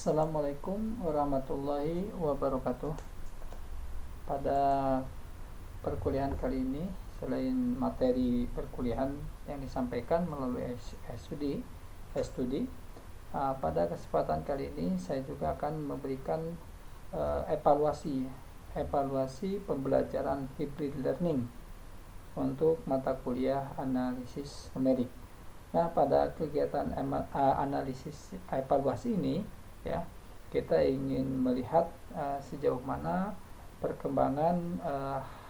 Assalamualaikum warahmatullahi wabarakatuh. Pada perkuliahan kali ini, selain materi perkuliahan yang disampaikan melalui studi, pada kesempatan kali ini saya juga akan memberikan evaluasi pembelajaran hybrid learning untuk mata kuliah analisis numerik. Nah, pada kegiatan analisis evaluasi ini, ya, kita ingin melihat sejauh mana perkembangan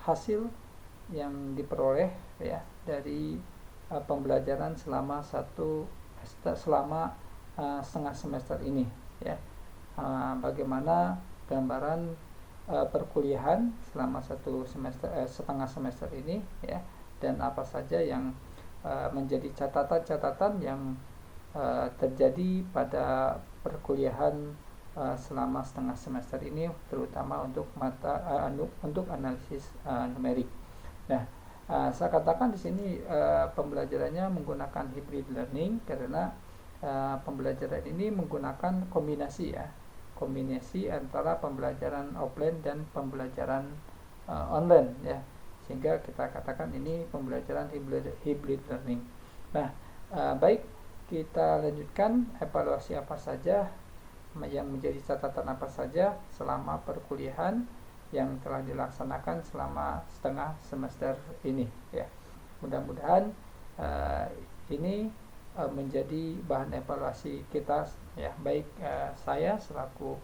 hasil yang diperoleh, ya, dari pembelajaran selama setengah semester ini, ya. Bagaimana gambaran perkuliahan selama setengah semester ini, ya, dan apa saja yang menjadi catatan-catatan yang terjadi pada perkuliahan selama setengah semester ini, terutama untuk untuk analisis numerik. Nah, saya katakan di sini pembelajarannya menggunakan hybrid learning karena pembelajaran ini menggunakan kombinasi antara pembelajaran offline dan pembelajaran online, ya, sehingga kita katakan ini pembelajaran hybrid learning. Nah, baik, kita lanjutkan evaluasi apa saja yang menjadi catatan apa saja selama perkuliahan yang telah dilaksanakan selama setengah semester ini, ya. Mudah-mudahan ini menjadi bahan evaluasi kita, ya, baik saya selaku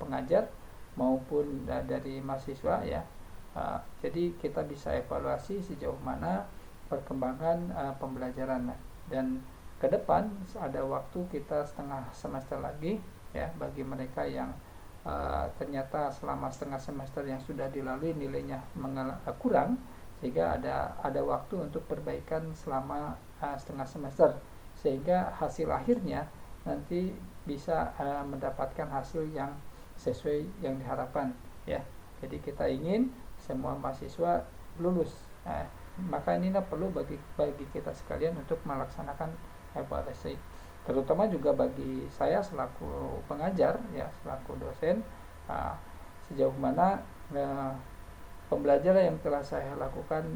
pengajar maupun dari mahasiswa, ya. Jadi kita bisa evaluasi sejauh mana perkembangan pembelajaran, dan ke depan ada waktu kita setengah semester lagi, ya, bagi mereka yang ternyata selama setengah semester yang sudah dilalui nilainya kurang, sehingga ada waktu untuk perbaikan selama setengah semester, sehingga hasil akhirnya nanti bisa mendapatkan hasil yang sesuai yang diharapkan, ya. Jadi kita ingin semua mahasiswa lulus. Maka ini perlu bagi kita sekalian untuk melaksanakan evaluasi, terutama juga bagi saya selaku pengajar, ya, selaku dosen, sejauh mana pembelajaran yang telah saya lakukan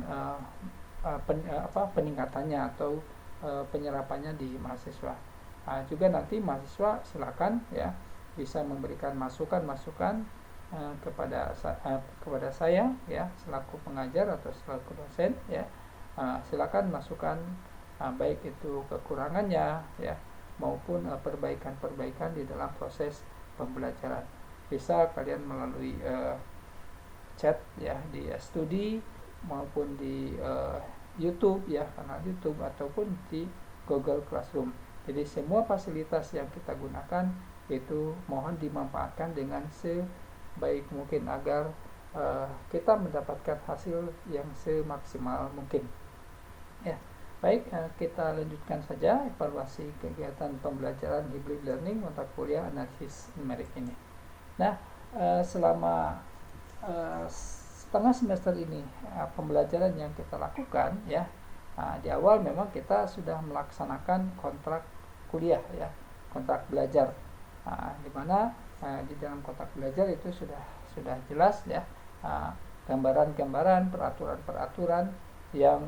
peningkatannya atau penyerapannya di mahasiswa. Juga nanti mahasiswa silakan, ya, bisa memberikan masukan kepada saya, ya, selaku pengajar atau selaku dosen, ya. Silakan masukan baik itu kekurangannya, ya, maupun perbaikan di dalam proses pembelajaran. Bisa kalian melalui chat, ya, di studi maupun di YouTube, ya, kanal YouTube, ataupun di Google Classroom. Jadi semua fasilitas yang kita gunakan itu mohon dimanfaatkan dengan sebaik mungkin agar kita mendapatkan hasil yang semaksimal mungkin, ya. Baik, kita lanjutkan saja evaluasi kegiatan pembelajaran hybrid learning mata kuliah analisis numerik ini. Nah, selama setengah semester ini pembelajaran yang kita lakukan, ya, di awal memang kita sudah melaksanakan kontrak kuliah, ya, kontrak belajar, di mana di dalam kontrak belajar itu sudah jelas, ya, gambaran-gambaran, peraturan-peraturan yang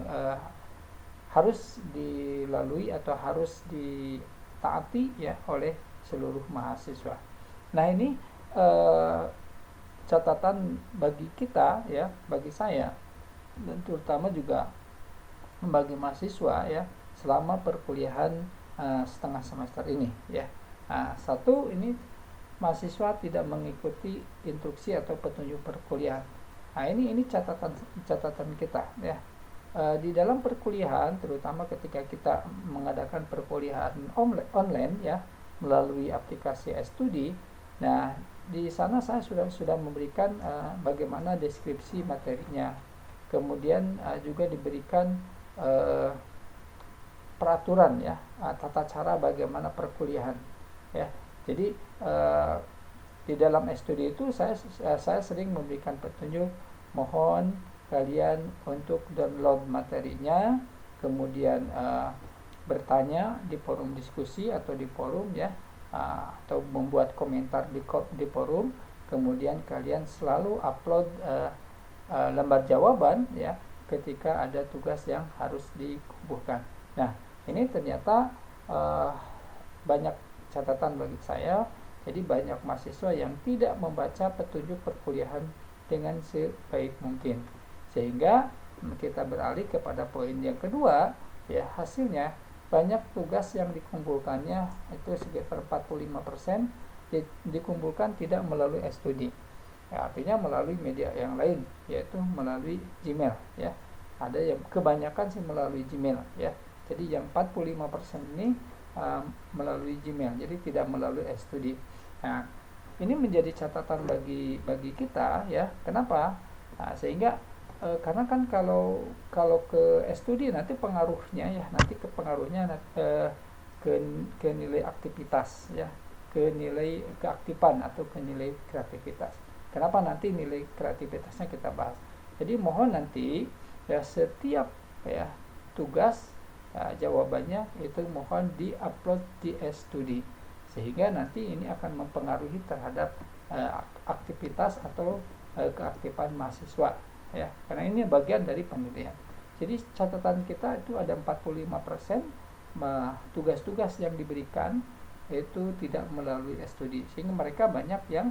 harus dilalui atau harus ditaati, ya, oleh seluruh mahasiswa. Nah, ini catatan bagi kita, ya, bagi saya, dan terutama juga bagi mahasiswa, ya, selama perkuliahan setengah semester ini, ya. Satu, ini mahasiswa tidak mengikuti instruksi atau petunjuk perkuliahan. Ini catatan kita, ya. Di dalam perkuliahan, terutama ketika kita mengadakan perkuliahan online, ya, melalui aplikasi studi. Nah, di sana saya sudah memberikan bagaimana deskripsi materinya, kemudian juga diberikan peraturan, ya, tata cara bagaimana perkuliahan, ya. Jadi di dalam studi itu saya sering memberikan petunjuk, mohon kalian untuk download materinya, kemudian bertanya di forum diskusi atau di forum, ya, atau membuat komentar di forum, kemudian kalian selalu upload lembar jawaban ya ketika ada tugas yang harus dikumpulkan. Nah, ini ternyata banyak catatan bagi saya. Jadi banyak mahasiswa yang tidak membaca petunjuk perkuliahan dengan sebaik mungkin, sehingga kita beralih kepada poin yang kedua ya. Hasilnya banyak tugas yang dikumpulkannya itu sekitar 45% dikumpulkan tidak melalui studi ya, artinya melalui media yang lain, yaitu melalui Gmail ya. Ada yang kebanyakan sih melalui Gmail ya. Jadi yang 45% ini melalui Gmail, jadi tidak melalui studi. Nah, ini menjadi catatan bagi kita ya. Kenapa? Nah, sehingga karena kan kalau ke studi nanti pengaruhnya ya, nanti ke pengaruhnya ke nilai aktivitas ya, ke nilai keaktifan atau ke nilai kreativitas. Kenapa nanti nilai kreativitasnya kita bahas. Jadi mohon nanti ya setiap ya tugas jawabannya itu mohon di-upload di studi, sehingga nanti ini akan mempengaruhi terhadap aktivitas atau keaktifan mahasiswa ya, karena ini bagian dari penilaian. Jadi catatan kita itu ada 45% tugas-tugas yang diberikan itu tidak melalui studi, sehingga mereka banyak yang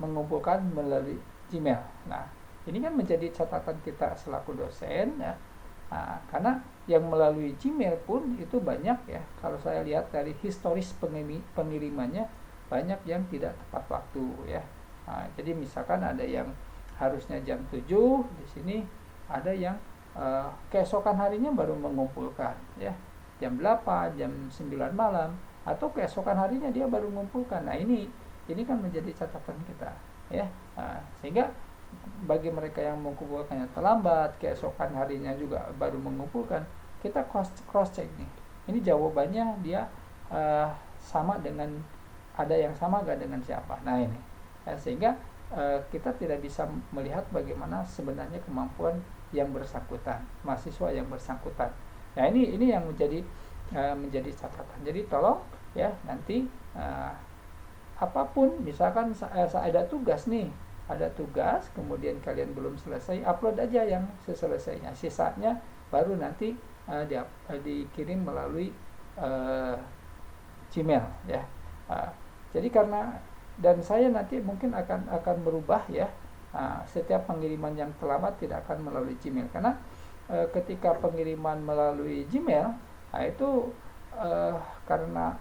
mengumpulkan melalui Gmail. Nah, ini kan menjadi catatan kita selaku dosen ya. Nah, karena yang melalui Gmail pun itu banyak ya. Kalau saya lihat dari historis pengirimannya banyak yang tidak tepat waktu ya. Nah, jadi misalkan ada yang harusnya jam 7, di sini ada yang keesokan harinya baru mengumpulkan ya. Jam 8, jam 9 malam, atau keesokan harinya dia baru mengumpulkan. Nah, ini kan menjadi catatan kita ya. Nah, sehingga bagi mereka yang mengumpulkannya terlambat, keesokan harinya juga baru mengumpulkan, kita cross check nih. Ini jawabannya dia sama dengan, ada yang sama gak dengan siapa. Nah, ini sehingga kita tidak bisa melihat bagaimana sebenarnya kemampuan yang bersangkutan, mahasiswa yang bersangkutan. Nah, ini yang menjadi catatan. Jadi tolong ya, nanti apapun, misalkan ada tugas nih, ada tugas kemudian kalian belum selesai, upload aja yang selesainya, sisanya baru nanti dikirim melalui Gmail ya. Jadi karena, dan saya nanti mungkin akan berubah ya, setiap pengiriman yang terlambat tidak akan melalui Gmail, karena ketika pengiriman melalui Gmail itu karena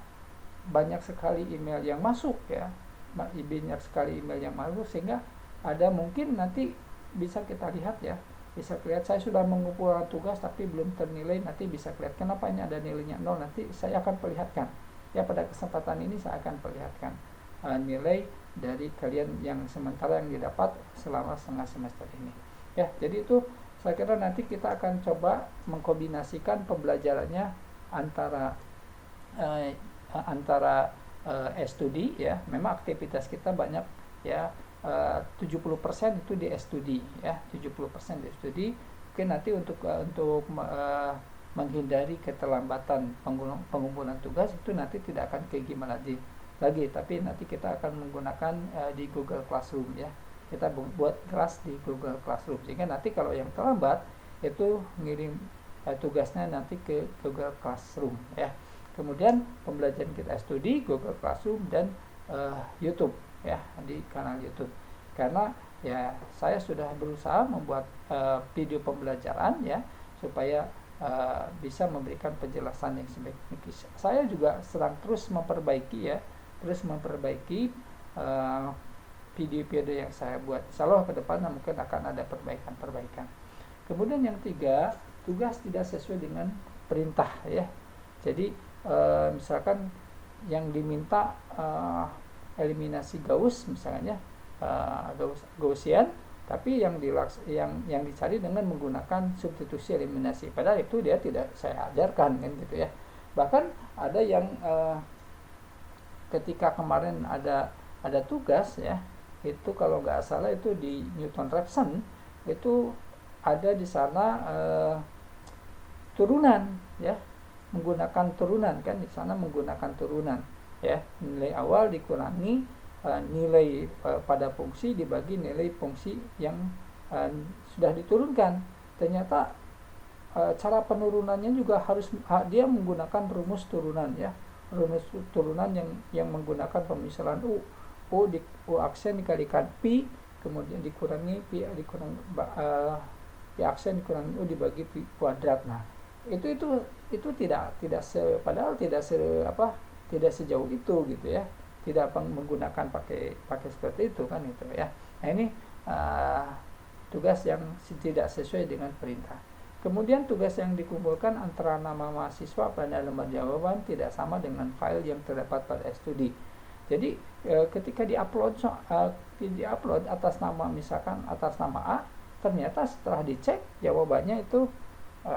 banyak sekali email yang masuk ya, banyak sekali email yang masuk, sehingga ada mungkin nanti bisa kita lihat ya, bisa lihat saya sudah mengumpulkan tugas tapi belum ternilai, nanti bisa lihat kenapa ini ada nilainya 0, nanti saya akan perlihatkan ya. Pada kesempatan ini saya akan perlihatkan nilai dari kalian yang sementara yang didapat selama setengah semester ini ya. Jadi itu saya kira nanti kita akan coba mengkombinasikan pembelajarannya antara studi ya. Memang aktivitas kita banyak ya, 70% itu di studi ya, 70% di studi. Oke, nanti untuk menghindari keterlambatan pengumpulan tugas itu nanti tidak akan kayak gimana lagi, tapi nanti kita akan menggunakan di Google Classroom ya. Kita buat kelas di Google Classroom, sehingga nanti kalau yang terlambat itu ngirim tugasnya nanti ke Google Classroom ya. Kemudian pembelajaran kita studi, Google Classroom, dan YouTube ya, di kanal YouTube. Karena ya saya sudah berusaha membuat video pembelajaran ya, supaya bisa memberikan penjelasan yang sebaik mungkin. Saya juga sedang terus memperbaiki video-video yang saya buat. Insyaallah ke depan mungkin akan ada perbaikan. Kemudian yang 3, tugas tidak sesuai dengan perintah ya. Jadi misalkan yang diminta eliminasi Gauss misalnya, Gaussian, tapi yang dicari dengan menggunakan substitusi eliminasi, padahal itu dia tidak saya ajarkan kan gitu ya. Bahkan ada yang ketika kemarin ada tugas ya, itu kalau nggak salah itu di Newton-Raphson, itu ada di sana turunan ya, menggunakan turunan, kan di sana menggunakan turunan ya, nilai awal dikurangi nilai pada fungsi dibagi nilai fungsi yang sudah diturunkan. Ternyata cara penurunannya juga harus dia menggunakan rumus turunan ya, rumus turunan yang menggunakan pemisahan U aksen dikalikan pi, kemudian dikurangi pi dikurangi pi aksen dikurangi U dibagi pi kuadrat. Nah itu tidak padahal tidak sejauh itu gitu ya, tidak menggunakan pakai seperti itu kan itu ya. Nah ini tugas yang tidak sesuai dengan perintah. Kemudian tugas yang dikumpulkan antara nama mahasiswa pada lembar jawaban tidak sama dengan file yang terdapat pada studi. Jadi ketika diupload atas nama, misalkan atas nama A, ternyata setelah dicek jawabannya itu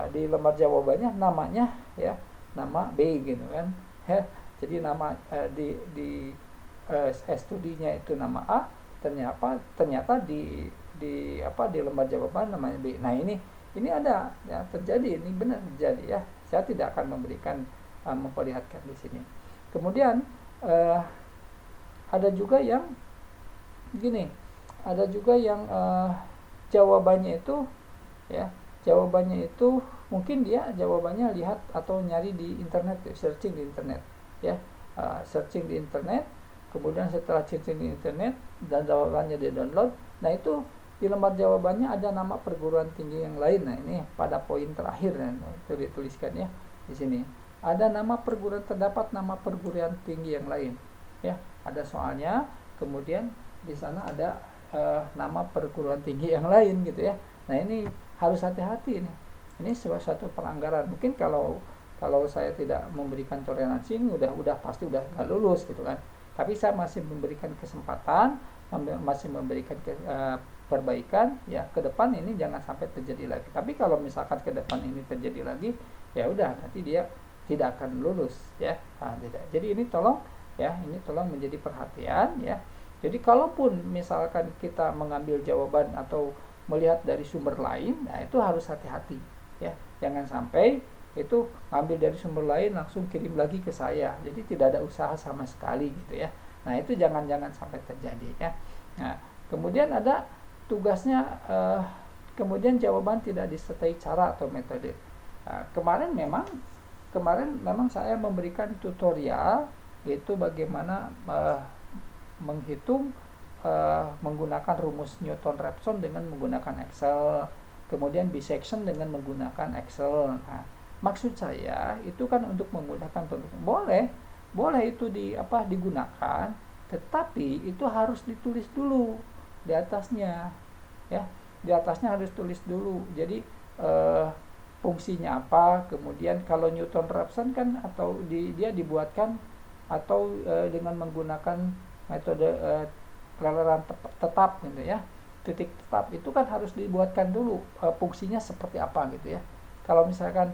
di lembar jawabannya namanya ya nama B gitu kan ya. Jadi nama di studinya itu nama A, ternyata di lembar jawaban namanya B. Nah ini ada ya, terjadi, ini benar terjadi ya. Saya tidak akan memberikan memperlihatkan di sini. Kemudian ada juga yang gini, ada juga yang jawabannya itu ya, jawabannya itu mungkin dia jawabannya lihat atau nyari di internet, searching di internet ya, searching di internet, kemudian setelah searching di internet dan jawabannya di download. Nah itu di lembar jawabannya ada nama perguruan tinggi yang lain. Nah ini pada poin terakhir itu dituliskan ya di sini. Ada nama perguruan, terdapat nama perguruan tinggi yang lain ya. Ada soalnya, kemudian di sana ada nama perguruan tinggi yang lain gitu ya. Nah ini harus hati-hati nih. Ini suatu pelanggaran. Mungkin kalau saya tidak memberikan toleransi ini udah pasti udah nggak lulus gitu kan. Tapi saya masih memberikan kesempatan, masih memberikan perbaikan ya, ke depan ini jangan sampai terjadi lagi. Tapi kalau misalkan ke depan ini terjadi lagi, ya udah nanti dia tidak akan lulus ya. Nah, tidak. Jadi ini tolong menjadi perhatian ya. Jadi kalaupun misalkan kita mengambil jawaban atau melihat dari sumber lain, nah itu harus hati-hati ya. Jangan sampai itu ambil dari sumber lain langsung kirim lagi ke saya. Jadi tidak ada usaha sama sekali gitu ya. Nah, itu jangan sampai terjadi ya. Nah, kemudian ada tugasnya kemudian jawaban tidak disertai cara atau metode. Nah, kemarin memang saya memberikan tutorial yaitu bagaimana menghitung menggunakan rumus Newton-Raphson dengan menggunakan Excel, kemudian bisection dengan menggunakan Excel. Nah, maksud saya itu kan untuk memudahkan penulis. Boleh itu digunakan, tetapi itu harus ditulis dulu di atasnya ya. Di atasnya harus tulis dulu. Jadi fungsinya apa, kemudian kalau Newton-Raphson kan atau dia dibuatkan atau dengan menggunakan metode kelelaran tetap gitu ya, titik tetap itu kan harus dibuatkan dulu fungsinya seperti apa gitu ya. Kalau misalkan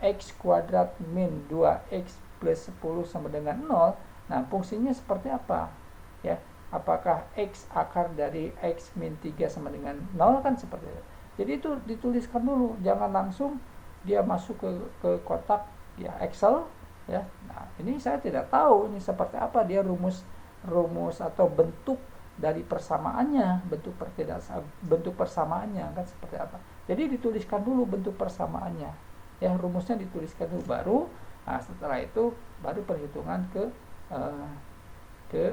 x kuadrat min 2x plus 10 sama dengan 0, nah fungsinya seperti apa ya, apakah x akar dari x min 3 sama dengan 0 kan seperti itu. Jadi itu dituliskan dulu, jangan langsung dia masuk ke kotak ya Excel ya. Nah ini saya tidak tahu ini seperti apa dia rumus atau bentuk dari persamaannya, bentuk persamaannya kan seperti apa. Jadi dituliskan dulu bentuk persamaannya ya, rumusnya dituliskan dulu, baru setelah itu baru perhitungan ke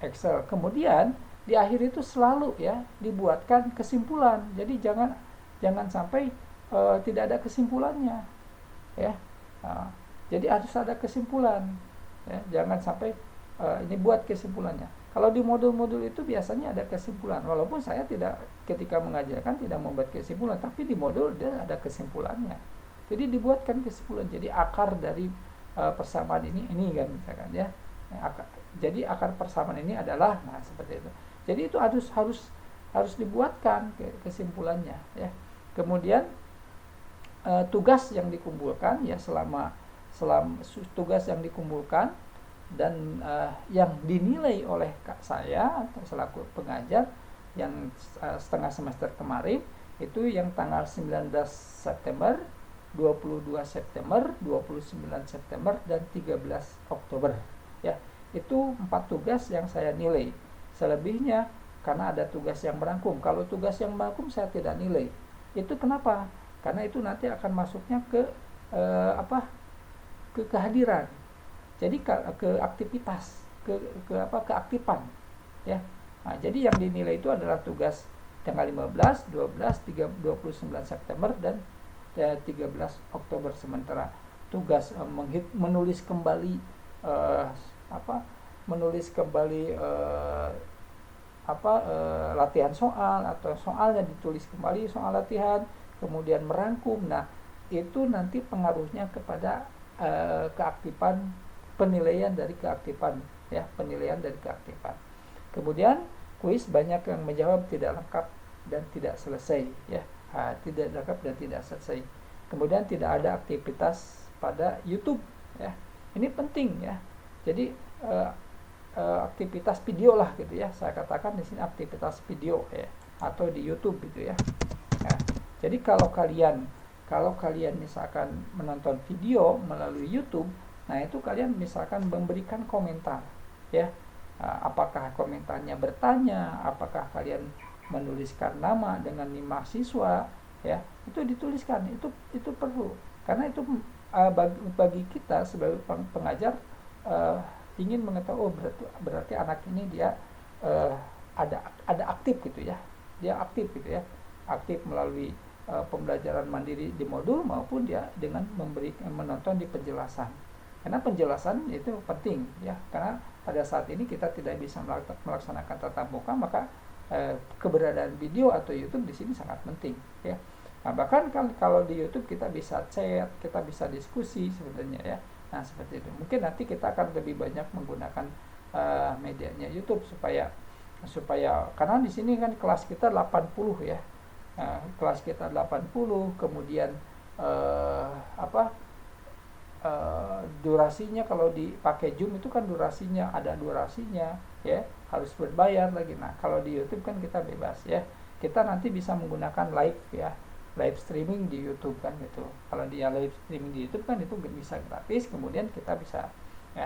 Excel. Kemudian di akhir itu selalu ya dibuatkan kesimpulan. Jadi jangan sampai tidak ada kesimpulannya ya. Jadi harus ada kesimpulan ya, jangan sampai ini buat kesimpulannya. Kalau di modul-modul itu biasanya ada kesimpulan, walaupun saya tidak ketika mengajarkan tidak membuat kesimpulan, tapi di modul dia ada kesimpulannya. Jadi dibuatkan kesimpulan. Jadi akar dari persamaan ini kan misalkan ya. Jadi akar persamaan ini adalah seperti itu. Jadi itu harus dibuatkan kesimpulannya ya. Kemudian tugas yang dikumpulkan ya, selama tugas yang dikumpulkan dan yang dinilai oleh saya atau selaku pengajar yang setengah semester kemarin itu yang tanggal 19 September 22 September, 29 September, dan 13 Oktober. Ya, itu 4 tugas yang saya nilai. Selebihnya karena ada tugas yang merangkum. Kalau tugas yang merangkum saya tidak nilai. Itu kenapa? Karena itu nanti akan masuknya ke ke kehadiran. Jadi ke aktivitas, keaktifan, ya. Nah, jadi yang dinilai itu adalah tugas tanggal 15, 12, 29 September dan 13 Oktober. Sementara tugas menulis kembali latihan soal, atau soalnya ditulis kembali soal latihan, kemudian merangkum. Nah, itu nanti pengaruhnya kepada keaktifan, penilaian dari keaktifan, ya, penilaian dari keaktifan. Kemudian kuis banyak yang menjawab tidak lengkap dan tidak selesai, ya. Tidak lengkap dan tidak selesai. Kemudian tidak ada aktivitas pada YouTube, ya. Ini penting, ya. Jadi aktivitas video lah gitu, ya. Saya katakan di sini aktivitas video, ya, atau di YouTube gitu, ya. Nah, jadi kalau kalian misalkan menonton video melalui YouTube, nah itu kalian misalkan memberikan komentar, ya. Apakah komentarnya bertanya, apakah kalian menuliskan nama dengan mahasiswa, ya, itu dituliskan, itu perlu, karena itu bagi kita sebagai pengajar ingin mengetahui, berarti anak ini dia ada aktif gitu, ya, dia aktif gitu, ya, aktif melalui pembelajaran mandiri di modul maupun dia dengan menonton di penjelasan. Karena penjelasan itu penting, ya, karena pada saat ini kita tidak bisa melaksanakan tatap muka, maka keberadaan video atau YouTube di sini sangat penting, ya. Nah, bahkan kalau di YouTube kita bisa chat, kita bisa diskusi sebenarnya, ya. Nah, seperti itu. Mungkin nanti kita akan lebih banyak menggunakan medianya YouTube supaya karena di sini kan kelas kita 80, ya. Kelas kita 80, kemudian durasinya kalau dipakai Zoom itu kan ada durasinya, ya, harus berbayar lagi. Nah, kalau di YouTube kan kita bebas, ya. Kita nanti bisa menggunakan live, ya, live streaming di YouTube kan gitu. Kalau dia live streaming di YouTube kan itu bisa gratis, kemudian kita bisa, ya,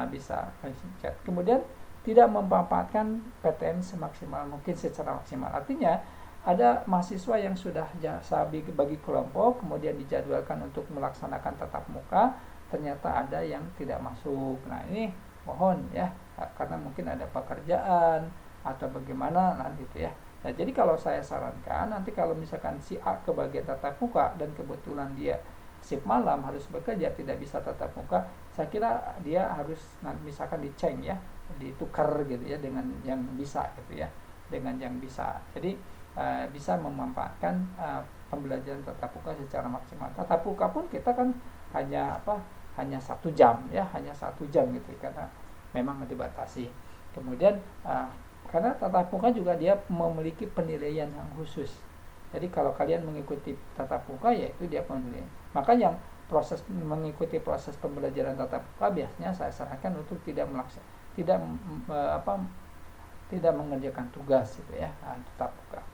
bisa chat. Kemudian tidak memanfaatkan PTM semaksimal mungkin secara maksimal. Artinya ada mahasiswa yang sudah jasa bagi kelompok, kemudian dijadwalkan untuk melaksanakan tatap muka, ternyata ada yang tidak masuk. Nah, ini mohon, ya, karena mungkin ada pekerjaan atau bagaimana, nah gitu, ya. Nah, jadi kalau saya sarankan, nanti kalau misalkan si A ke bagian tatap muka dan kebetulan dia shift malam harus bekerja, tidak bisa tatap muka, saya kira dia harus misalkan diceng, ya, ditukar gitu, ya, dengan yang bisa gitu, ya, dengan yang bisa. Jadi bisa memanfaatkan pembelajaran tatap muka secara maksimal. Tatap muka pun kita kan hanya 1 jam, ya, hanya 1 jam gitu, karena memang dibatasi. Kemudian karena tatap muka juga dia memiliki penilaian yang khusus. Jadi kalau kalian mengikuti tatap muka, yaitu dia penilaian. Maka yang mengikuti proses pembelajaran tatap muka biasanya saya sarankan untuk tidak mengerjakan tugas gitu, ya, tatap muka.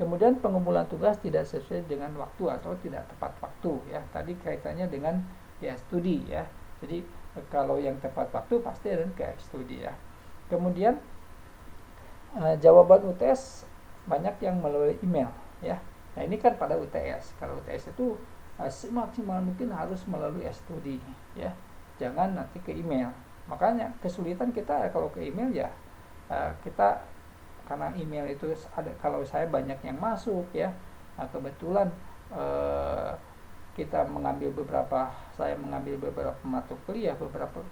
Kemudian pengumpulan tugas tidak sesuai dengan waktu atau tidak tepat waktu, ya. Tadi kaitannya dengan studi, ya. Jadi kalau yang tepat waktu pasti ada ke studi, ya. Kemudian jawaban UTS banyak yang melalui email, ya. Nah, ini kan pada UTS. Kalau UTS itu semaksimal mungkin harus melalui studi, ya. Jangan nanti ke email. Makanya kesulitan kita kalau ke email, ya, kita karena email itu ada, kalau saya banyak yang masuk, ya. Nah, kebetulan saya mengambil beberapa mata kuliah, beberapa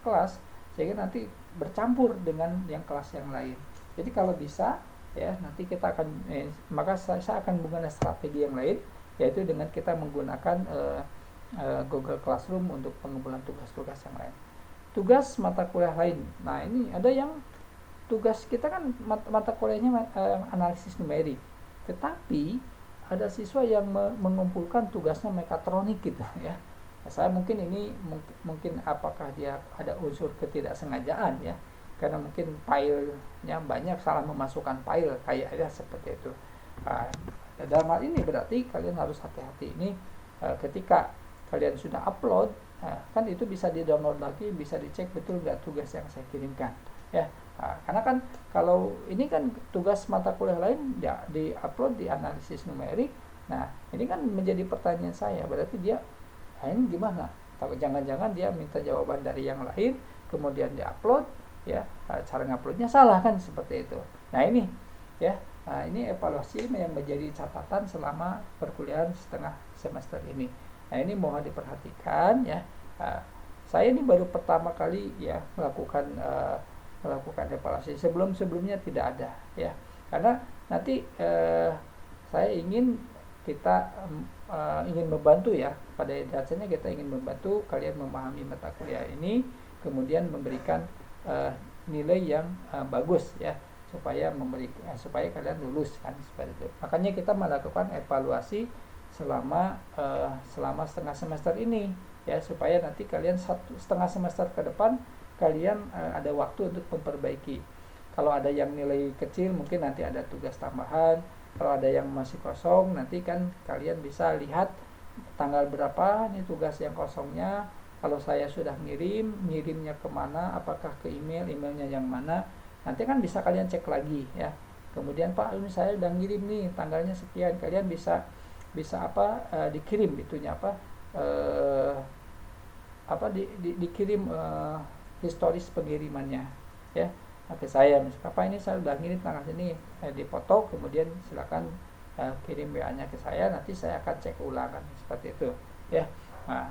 kelas, sehingga nanti bercampur dengan yang kelas yang lain. Jadi kalau bisa, ya, nanti kita akan maka saya akan menggunakan strategi yang lain, yaitu dengan kita menggunakan Google Classroom untuk pengumpulan tugas-tugas yang lain. Tugas mata kuliah lain. Nah, ini ada yang tugas kita kan mata kuliahnya analisis numerik, tetapi ada siswa yang mengumpulkan tugasnya mekatronik gitu, ya. Saya mungkin apakah dia ada unsur ketidaksengajaan, ya, karena mungkin filenya banyak, salah memasukkan file kayaknya seperti itu. Dalam hal ini berarti kalian harus hati-hati. Ini ketika kalian sudah upload, kan itu bisa di-download lagi, bisa dicek betul nggak tugas yang saya kirimkan, ya. Karena kan kalau ini kan tugas mata kuliah lain ya di-upload di analisis numerik. Nah, ini kan menjadi pertanyaan saya, berarti dia ini gimana? Atau jangan-jangan dia minta jawaban dari yang lain, kemudian di-upload, ya. Cara nguploadnya salah kan, seperti itu. Nah, ini ya, ini evaluasi yang menjadi catatan selama perkuliahan setengah semester ini. Nah, ini mohon diperhatikan ya. Saya ini baru pertama kali ya melakukan evaluasi. Sebelumnya tidak ada ya. Karena nanti saya kita ingin membantu ya, pada dasarnya kita ingin membantu kalian memahami mata kuliah ini, kemudian memberikan nilai yang bagus ya, supaya kalian lulus kan, seperti itu. Makanya kita melakukan evaluasi selama setengah semester ini ya, supaya nanti kalian setengah semester ke depan kalian ada waktu untuk memperbaiki. Kalau ada yang nilai kecil mungkin nanti ada tugas tambahan. Kalau ada yang masih kosong, nanti kan kalian bisa lihat tanggal berapa nih tugas yang kosongnya. Kalau saya sudah ngirimnya kemana, apakah ke emailnya yang mana, nanti kan bisa kalian cek lagi ya. Kemudian Pak, ini saya udah ngirim nih, tanggalnya sekian, kalian bisa dikirim itunya dikirim historis pengirimannya ya ke saya. Misalkan Pak, ini saya udah ngirim tanggal sini, dipoto, kemudian silakan kirim WA-nya ke saya, nanti saya akan cek ulang kan, seperti itu ya. Nah,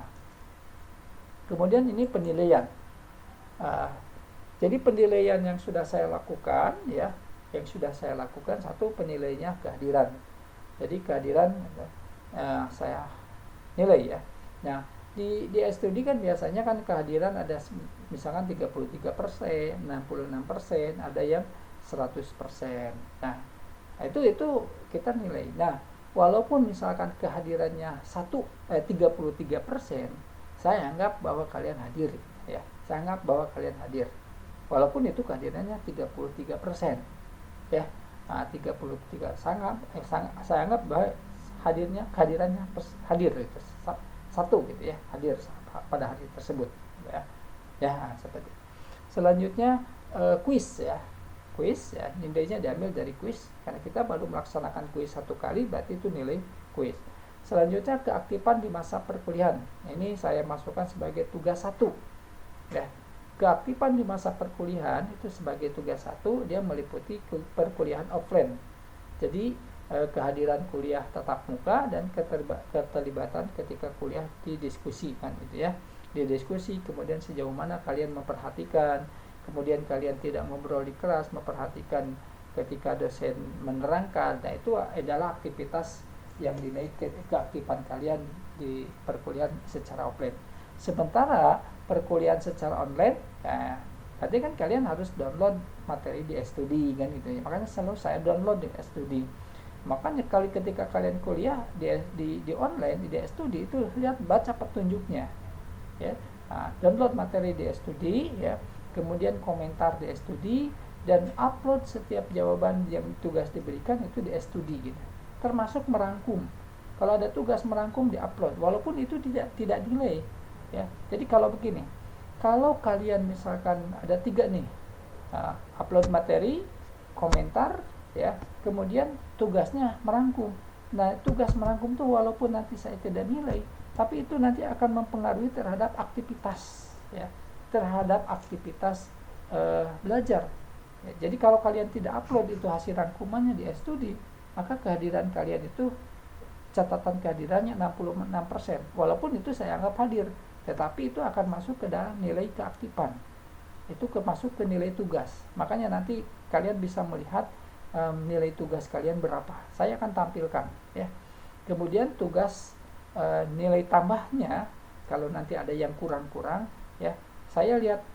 kemudian ini penilaian. Jadi penilaian yang sudah saya lakukan ya, satu penilaiannya kehadiran. Jadi kehadiran saya nilai ya. Nah, di studi kan biasanya kan kehadiran ada misalkan 33%, 66%, ada yang 100%. Nah, itu kita nilai. Nah, walaupun misalkan kehadirannya 33%, saya anggap bahwa kalian hadir ya. Saya anggap bahwa kalian hadir. Walaupun itu kehadirannya 33% ya. Nah, 33 saya anggap bahwa kehadirannya hadir itu satu gitu ya, hadir pada hari tersebut ya. Ya, seperti itu. Selanjutnya kuis ya. Kuis ya, nilainya diambil dari kuis karena kita baru melaksanakan kuis satu kali, berarti itu nilai kuis. Selanjutnya keaktifan di masa perkuliahan. Ini saya masukkan sebagai tugas 1 ya. Keaktifan di masa perkuliahan itu sebagai tugas 1, dia meliputi perkuliahan offline. Jadi kehadiran kuliah tatap muka dan keterlibatan ketika kuliah didiskusikan gitu ya. Didiskusi, kemudian sejauh mana kalian memperhatikan, kemudian kalian tidak ngobrol di kelas, memperhatikan ketika dosen menerangkan. Nah, itu adalah aktivitas yang dinilai keaktifan kalian di perkuliahan secara offline. Sementara perkuliahan secara online, berarti kan kalian harus download materi di studi kan gitu ya. Makanya selalu saya download di studi. Makanya ketika kalian kuliah di online di studi itu lihat, baca petunjuknya ya. Nah, download materi di studi ya, kemudian komentar di studi, dan upload setiap jawaban yang tugas diberikan itu di studi gitu. Termasuk merangkum. Kalau ada tugas merangkum diupload, walaupun itu tidak delay ya. Jadi kalau begini, kalau kalian misalkan ada 3 nih, upload materi, komentar ya, kemudian tugasnya merangkum. Nah, tugas merangkum tuh walaupun nanti saya tidak nilai, tapi itu nanti akan mempengaruhi terhadap aktivitas ya, terhadap aktivitas belajar ya. Jadi kalau kalian tidak upload itu hasil rangkumannya di studi, maka kehadiran kalian itu, catatan kehadirannya 66%, walaupun itu saya anggap hadir, tetapi itu akan masuk ke dalam nilai keaktifan, itu masuk ke nilai tugas. Makanya nanti kalian bisa melihat nilai tugas kalian berapa, saya akan tampilkan ya. Kemudian tugas nilai tambahnya, kalau nanti ada yang kurang ya, saya lihat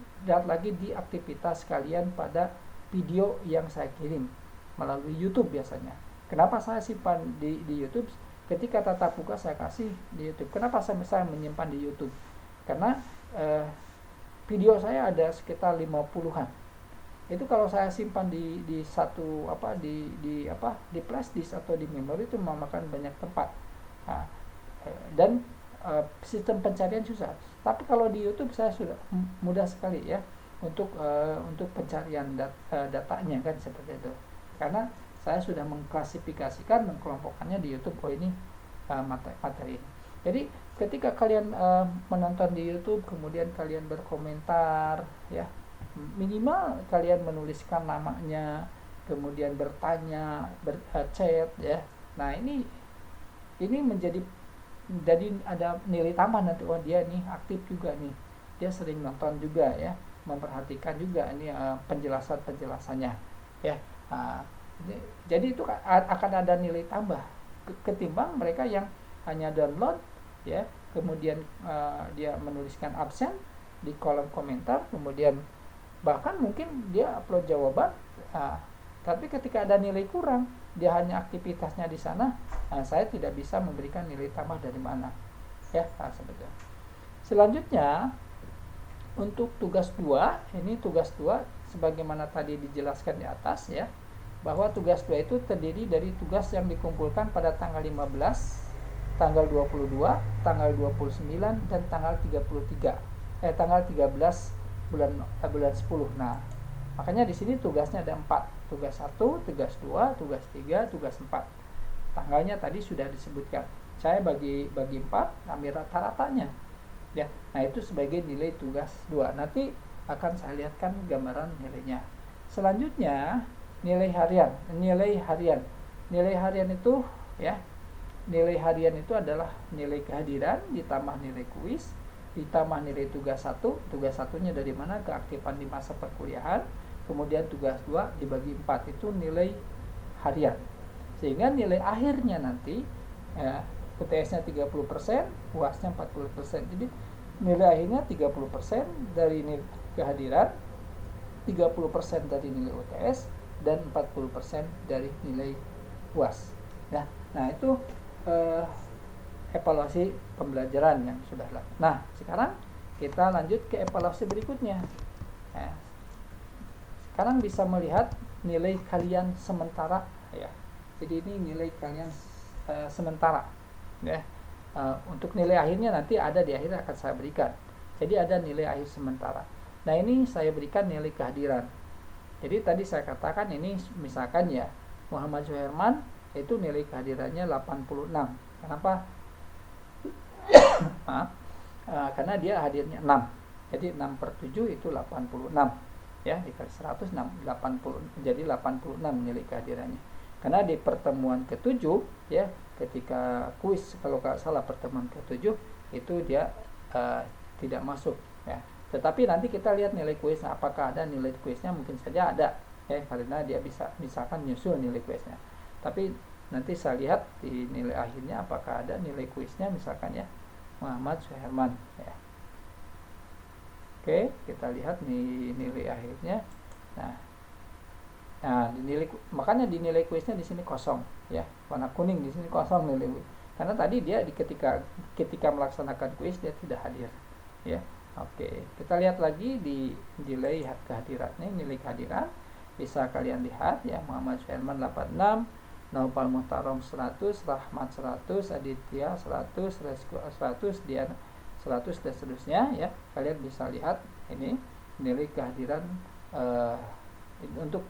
lagi di aktivitas kalian pada video yang saya kirim melalui YouTube biasanya. Kenapa saya simpan di YouTube? Ketika tatap muka saya kasih di YouTube. Kenapa saya menyimpan di YouTube? Karena video saya ada sekitar 50-an. Itu kalau saya simpan di satu di flash disk atau di memori, itu memakan banyak tempat. Nah, dan sistem pencarian susah. Tapi kalau di YouTube saya sudah mudah sekali ya untuk pencarian datanya kan seperti itu. Karena saya sudah mengklasifikasikan, mengkelompokkannya di YouTube. Oh ini materi ini. Jadi ketika kalian menonton di YouTube, kemudian kalian berkomentar, ya minimal kalian menuliskan namanya, kemudian bertanya, chat, ya. Nah ini menjadi jadi ada nilai tambah nanti. Oh dia nih aktif juga nih, dia sering nonton juga ya, memperhatikan juga ini penjelasannya ya. Jadi itu akan ada nilai tambah ketimbang mereka yang hanya download ya, kemudian dia menuliskan absen di kolom komentar, kemudian bahkan mungkin dia upload jawaban, tapi ketika ada nilai kurang, dia hanya aktivitasnya di sana, saya tidak bisa memberikan nilai tambah dari mana ya. Sebetulnya selanjutnya untuk tugas 2, ini tugas 2 sebagaimana tadi dijelaskan di atas ya, bahwa tugas 2 itu terdiri dari tugas yang dikumpulkan pada tanggal 15, tanggal 22, tanggal 29 dan tanggal 13 bulan 10. Nah, makanya di sini tugasnya ada 4. Tugas 1, tugas 2, tugas 3, tugas 4. Tanggalnya tadi sudah disebutkan. Saya bagi 4, ambil rata-ratanya. Ya. Nah, itu sebagai nilai tugas 2. Nanti akan saya lihatkan gambaran nilainya. Selanjutnya, nilai harian itu ya, nilai harian itu adalah nilai kehadiran ditambah nilai kuis ditambah nilai tugas 1. Tugas 1-nya dari mana? Keaktifan di masa perkuliahan. Kemudian tugas 2 dibagi 4, itu nilai harian. Sehingga nilai akhirnya nanti UTS-nya 30%, UAS-nya 40%. Jadi nilai akhirnya 30% dari nilai kehadiran, 30% dari nilai UTS, dan 40% dari nilai UAS. Nah itu evaluasi pembelajaran yang sudah lalu. Nah sekarang kita lanjut ke evaluasi berikutnya. Sekarang bisa melihat nilai kalian sementara ya. Jadi ini nilai kalian sementara ya. Untuk nilai akhirnya nanti ada di akhir akan saya berikan. Jadi ada nilai akhir sementara. Nah ini saya berikan nilai kehadiran. Jadi tadi saya katakan ini misalkan ya, Muhammad Suherman itu nilai kehadirannya 86. Kenapa? Karena dia hadirnya 6. Jadi 6/7 itu 86. Ya, dikali 100, 80, jadi 86 nilai kehadirannya. Karena di pertemuan ke-7 ya, ketika kuis kalau nggak salah pertemuan ke-7 itu dia tidak masuk ya. Tetapi nanti kita lihat nilai kuisnya, apakah ada nilai kuisnya, mungkin saja ada ya, karena dia bisa misalkan nyusul nilai kuisnya. Tapi nanti saya lihat di nilai akhirnya apakah ada nilai kuisnya, misalkan ya Muhammad Suherman ya. Oke, kita lihat nih nilai akhirnya. Nah, makanya di nilai kuisnya di sini kosong ya, warna kuning di sini kosong nilai kuis. Karena tadi dia ketika melaksanakan kuis dia tidak hadir ya. Oke, kita lihat lagi di nilai kehadirannya, nilai kehadiran bisa kalian lihat ya, Muhammad Suherman 86, Naufal Muhtarom 100, Rahmat 100, Aditya 100, Resko 100, Dian 100 dan seterusnya ya. Kalian bisa lihat ini nilai kehadiran untuk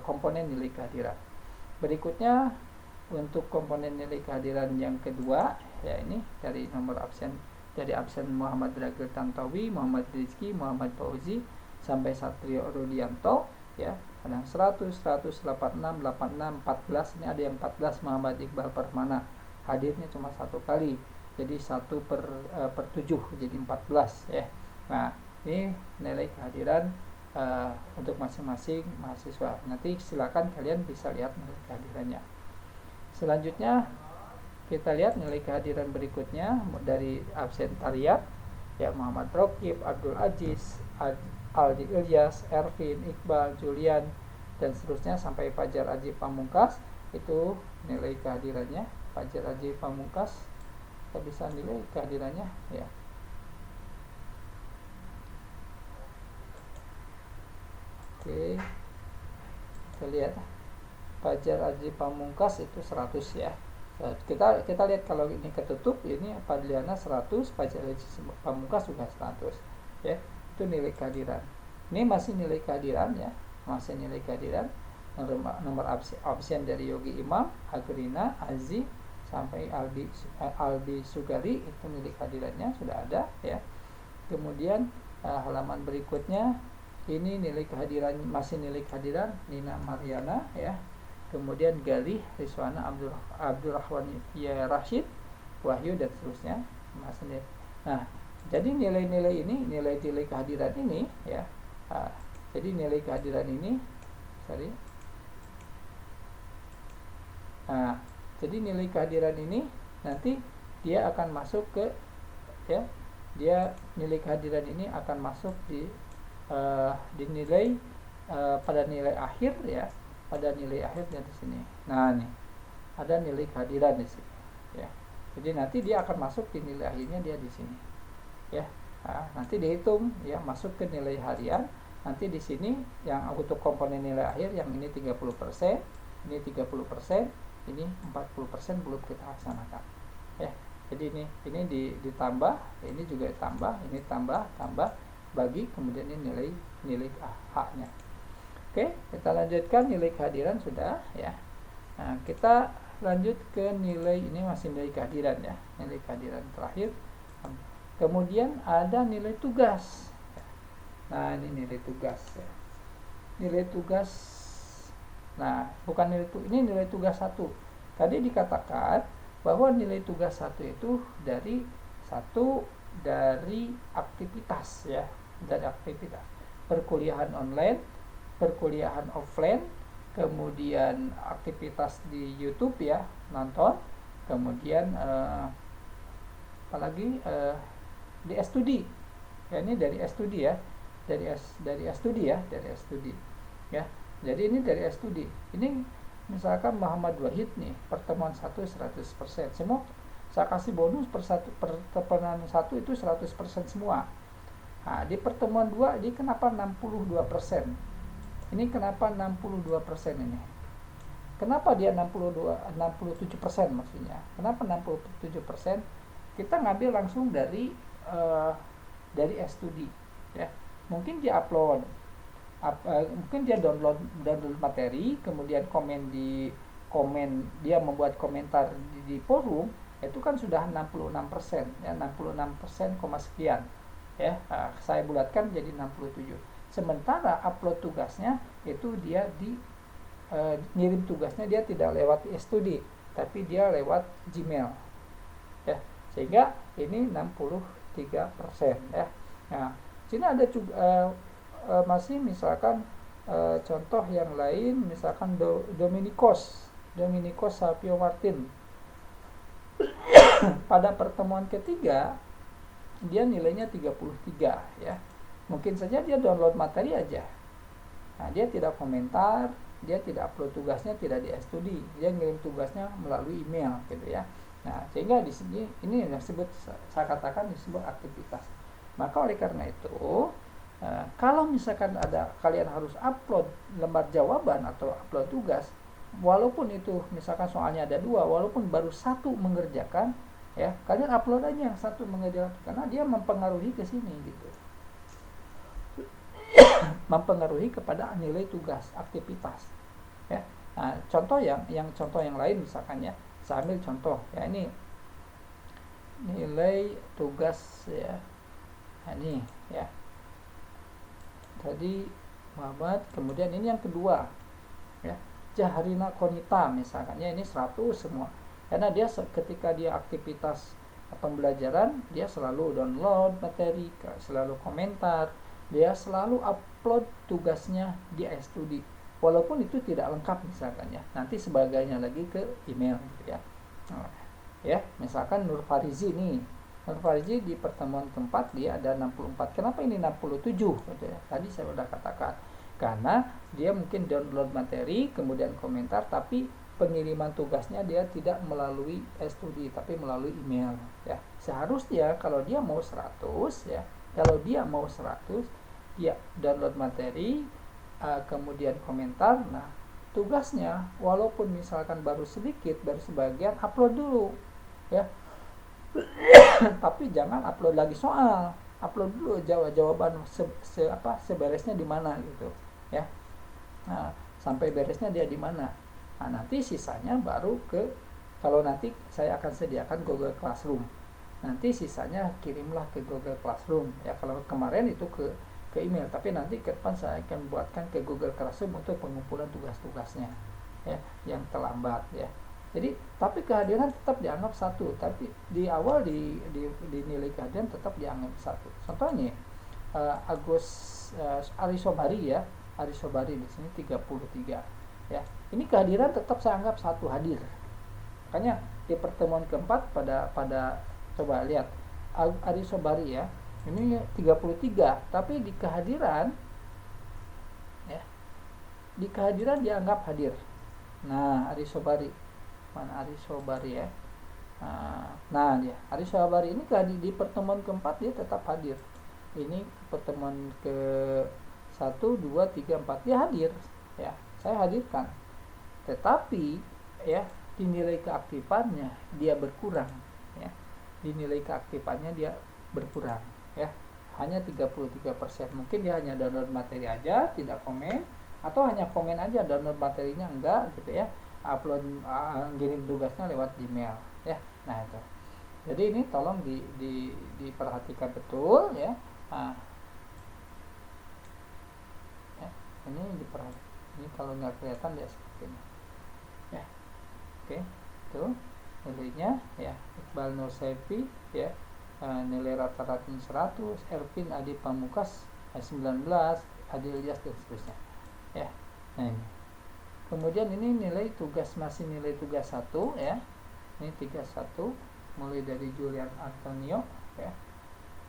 komponen nilai kehadiran. Berikutnya untuk komponen nilai kehadiran yang kedua ya, ini dari nomor absen, dari absen Muhammad Dragil Tantowi, Muhammad Rizki, Muhammad Fauzi sampai Satrio Rudianto ya. Ada yang 100, 100, 86, 86, 14. Ini ada yang 14 Muhammad Iqbal Permana, hadirnya cuma 1 kali. Jadi 1/7 jadi 14 ya. Nah ini nilai kehadiran untuk masing-masing mahasiswa. Nanti silakan kalian bisa lihat nilai kehadirannya. Selanjutnya kita lihat nilai kehadiran berikutnya dari absentariat ya, Muhammad Rokib, Abdul Aziz, Aldi Ilyas, Ervin, Iqbal, Julian dan seterusnya sampai Fajar Aji Pamungkas. Itu nilai kehadirannya Fajar Aji Pamungkas, kita bisa nilai kehadirannya ya. Oke, kita lihat Fajar Aji Pamungkas itu 100 ya. Kita lihat kalau ini ketutup, ini Fadliana 100, Fajar Pamungkas juga 100, ya. Itu nilai kehadiran. Ini masih nilai kehadiran, ya, masih nilai kehadiran. Nomor absen dari Yogi Imam, Agrina, Azi sampai Aldi Sugari, itu nilai kehadirannya sudah ada, ya. Kemudian halaman berikutnya ini nilai kehadiran, masih nilai kehadiran Nina Mariana, ya. Kemudian Galih, Rizwana, Abdurrahman ya Rashid, Wahyu, dan seterusnya. Nah, jadi nilai-nilai ini, nilai-nilai kehadiran ini, ya. Jadi nilai kehadiran ini, jadi nilai kehadiran ini nanti dia akan masuk ke, ya, dia nilai kehadiran ini akan masuk di nilai pada nilai akhir, ya. Pada nilai akhirnya di sini. Nah, nih ada nilai kehadiran di sini, ya. Jadi nanti dia akan masuk di nilai akhirnya, dia di sini, ya. Nanti dihitung, ya, masuk ke nilai harian. Nanti di sini yang untuk komponen nilai akhir, yang ini 30%, ini 30%, ini 40% belum kita laksanakan, ya. Jadi ini ditambah, ini juga ditambah, ini tambah bagi, kemudian ini nilai H-nya. Oke, kita lanjutkan nilai kehadiran sudah, ya. Nah, kita lanjut ke nilai, ini masih nilai kehadiran, ya, nilai kehadiran terakhir. Kemudian ada nilai tugas. Nah, ini nilai tugas, ya. Nilai tugas. Nah, bukan ini nilai tugas 1. Tadi dikatakan bahwa nilai tugas 1 itu dari aktivitas, ya, dari aktivitas perkuliahan online, perkuliahan offline, kemudian aktivitas di YouTube, ya, nonton, kemudian apalagi di studi, ya, ini dari studi, ya, dari studi, ya, dari studi, ya. Jadi ini dari studi. Ini misalkan Muhammad Wahid nih, pertemuan 1 100%. Semua saya kasih bonus pertemuan 1 itu 100% semua. Nah, di pertemuan 2 ini kenapa 62%? Ini kenapa 62% ini? Kenapa dia 67% maksudnya? Kenapa 67%? Kita ngambil langsung dari studi, ya. Mungkin dia upload, mungkin dia download materi, kemudian dia membuat komentar di forum, itu kan sudah 66%, ya, 66%, sekian, ya. Saya bulatkan jadi 67. Sementara upload tugasnya itu dia ngirim tugasnya dia tidak lewat studi, tapi dia lewat Gmail, ya. Sehingga ini 63%, ya. Nah, sini ada juga masih misalkan contoh yang lain, misalkan Dominikos Sapio Martin. Pada pertemuan ketiga dia nilainya 33, ya. Mungkin saja dia download materi aja. Nah, dia tidak komentar, dia tidak upload tugasnya, tidak di studi, dia ngirim tugasnya melalui email, gitu, ya. Nah, sehingga di sini ini yang saya katakan disebut aktivitas. Maka oleh karena itu, kalau misalkan kalian harus upload lembar jawaban atau upload tugas, walaupun itu misalkan soalnya ada 2, walaupun baru 1 mengerjakan, ya, kalian upload aja yang 1 mengerjakan, karena dia mempengaruhi ke sini, gitu. Mempengaruhi kepada nilai tugas aktivitas, ya. Nah, contoh yang lain misalkan, ya, saya ambil contoh, ya, ini nilai tugas, ya. Nah, ini, ya. Tadi Muhammad, kemudian ini yang kedua, ya, Jahrina Konita misalkan, ya, ini 100 semua, karena dia ketika dia aktivitas pembelajaran, dia selalu download materi, selalu komentar, dia selalu upload tugasnya di studi, walaupun itu tidak lengkap misalkan, ya, nanti sebagainya lagi ke email, gitu, ya. Nah, ya, misalkan Nur Farizi nih, Nur Farizi di pertemuan keempat dia ada 64. Kenapa ini 67, gitu, ya? Tadi saya sudah katakan, karena dia mungkin download materi kemudian komentar, tapi pengiriman tugasnya dia tidak melalui studi tapi melalui email, ya. Seharusnya kalau dia mau 100, ya, kalau dia mau 100, dia download materi, kemudian komentar. Nah, tugasnya walaupun misalkan baru sedikit, baru sebagian, upload dulu ya. Tapi jangan upload lagi soal, upload dulu jawaban seberesnya di mana gitu ya. Nah, sampai beresnya dia di mana. Nah, nanti sisanya baru kalau nanti saya akan sediakan Google Classroom. Nanti sisanya kirimlah ke Google Classroom ya. Kalau kemarin itu ke email, tapi nanti ke depan saya akan buatkan ke Google Classroom untuk pengumpulan tugas-tugasnya ya, yang terlambat ya. Jadi tapi kehadiran tetap dianggap 1, tapi di awal di nilai kehadiran tetap dianggap 1. Contohnya Arisobari ya, Arisobari di sini 33 ya. Ini kehadiran tetap saya anggap 1 hadir. Makanya di pertemuan keempat pada coba lihat Arisobari ya, ini 33, tapi di kehadiran ya, di kehadiran dianggap hadir. Nah, Arisobari mana Arisobari ya. Nah dia Arisobari ini di pertemuan keempat dia tetap hadir. Ini pertemuan ke 1, 2, 3, 4 dia hadir ya, saya hadirkan. Tetapi ya di nilai keaktifannya dia berkurang ya. Di nilai keaktifannya dia berkurang ya. Hanya 33%. Mungkin dia hanya download materi aja, tidak komen, atau hanya komen aja, download materinya enggak gitu ya. Upload kirim tugasnya lewat Gmail ya. Nah itu. Jadi ini tolong diperhatikan betul ya. Nah, ya, ini diperhatikan. Ini kalau nggak kelihatan dia seperti ini. Ya. Oke, itu nilainya ya. Iqbal Nur Saifi ya. Nilai rata-ratanya 100, Ervin Adi Pamukas 19, Adil Ilyas dan seterusnya. Ya. Nah ini. Kemudian ini nilai tugas, masih nilai tugas 1 ya. Ini 31 mulai dari Julian Antonio ya.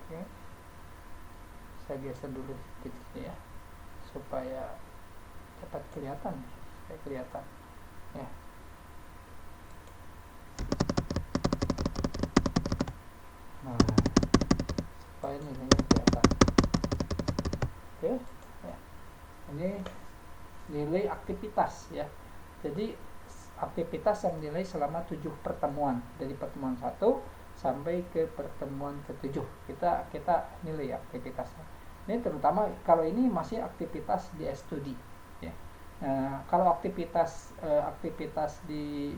Oke. Saya geser dulu sedikit ya supaya cepat kelihatan ya. Nah, supaya nilainya kelihatan. Oke ya. Ini nilai aktivitas ya. Jadi aktivitas yang nilai selama 7 pertemuan, dari pertemuan 1 sampai ke pertemuan ke-7 kita nilai aktivitasnya. Ini terutama kalau ini masih aktivitas di studi ya. Kalau aktivitas di